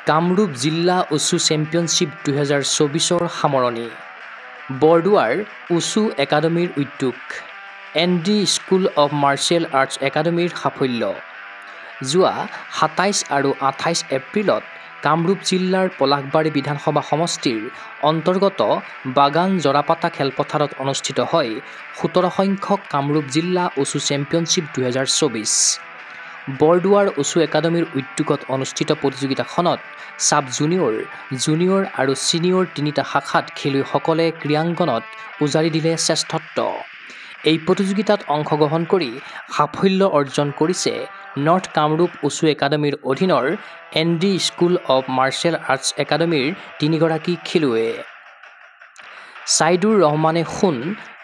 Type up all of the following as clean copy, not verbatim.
কামৰূপ জিলা উচু চেম্পিয়নশ্বিপ 2024 সামৰণি বৰদুৱাৰ উচু একাডেমীৰ উদ্যোগ ND school of martial arts একাডেমীৰ সাফল্য যোৱা 27 আৰু 28 এপ্ৰিলত কামৰূপ জিলাৰ পলাশবাৰী বিধানসভা সমষ্টিৰ অন্তৰ্গত বাগান জৰাপাতা খেলপথাৰত অনুষ্ঠিত হয় 17 সংখ্যক কামৰূপ জিলা উচু চেম্পিয়নশ্বিপ 2024 বৰদুৱাৰ উচু একাডেমীৰ উদ্যোগত অনুষ্ঠিত প্ৰতিযোগিতাখনত সাব জুনিয়ৰ, জুনিয়ৰ আৰু সিনিয়ৰ তিনিটা শাখাত খেলুৱৈসকলে ক্ৰীড়াংগনত উজাৰি দিলে শ্ৰেষ্ঠত্ব। এই প্ৰতিযোগিতাত অংশগ্ৰহণ কৰি সাফল্য অৰ্জন কৰিছে নৰ্থ কামৰূপ উচু একাডেমীৰ অধীনৰ ND school of martial arts একাডেমীৰ 3গৰাকী খেলুৱৈয়ে। ছাইদুৰ ৰহমানে সোণ,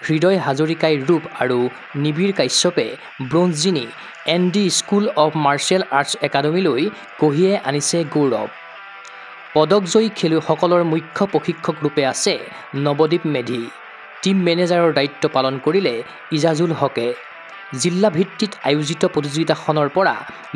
হৃদয় হাজৰিকাই ৰূপ আৰু নিবিৰ কাশ্যপে ব্ৰঞ্জ জিনি ND school of martial arts একাডেমীলৈ কঢ়িয়াই আনিছে গৌৰৱ। পদকজয়ী খেলুৱৈসকলৰ মুখ্য প্ৰশিক্ষক ৰূপে আছে নৱদীপ মেধি। টিম মেনেজাৰৰ দায়িত্ব পালন কৰিলে ইজাজুল হকে। জিলা ভিত্তিত আয়োজিত প্ৰতিযোগিতাখনৰ পৰা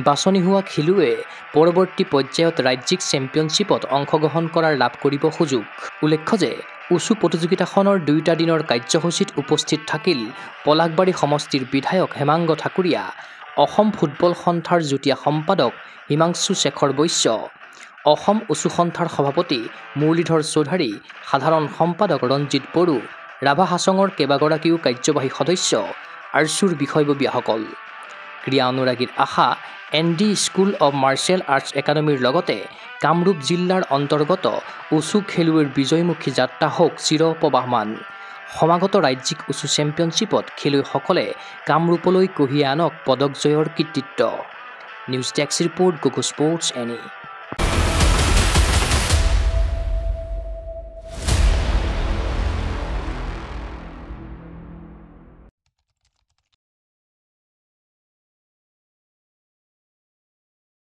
বাছনি হোৱা খেলুৱৈয়ে পৰৱৰ্তী পৰ্যায়ত ৰাজ্যিক চেম্পিয়নশ্বিপত অংশগ্ৰহণ কৰাৰ লাভ কৰিব সুযোগ। উল্লেখ্য যে উচু প্ৰতিযোগিতাখনৰ 2টা দিনৰ কাৰ্যসূচীত উপস্থিত থাকিল পলাশবাৰী সমষ্টিৰ বিধায়ক হেমাংগ ঠাকুৰীয়া, অসম ফুটবল সন্থাৰ যুটীয়া সম্পাদক হিমাংশু শেখৰ বৈশ্য, অসম উচু সন্থাৰ সভাপতি মুৰলীধৰ চৌধাৰী, সাধাৰণ সম্পাদক ৰঞ্জিত বড়ো, ৰাভা হাছঙৰ কেইবাগৰাকীও কাৰ্যবাহী সদস্য, আৰ্চুৰ বিষয়ববীয়াসকল। ক্ৰীড়া অনুৰাগীৰ আশা ND school of martial arts একাডেমীৰ লগতে কামৰূপ জিলাৰ অন্তৰ্গত উচু খেলুৱৈৰ বিজয়মুখী যাত্ৰা হওক চিৰপ্ৰবাহমান। সমাগত ৰাজ্যিক উচু চেম্পিয়নশ্বিপত খেলুৱৈসকলে কামৰূপলৈ কঢ়িয়াই আনক পদক জয়ৰ কৃতিত্ব। News desk report, Gogo sports, NE।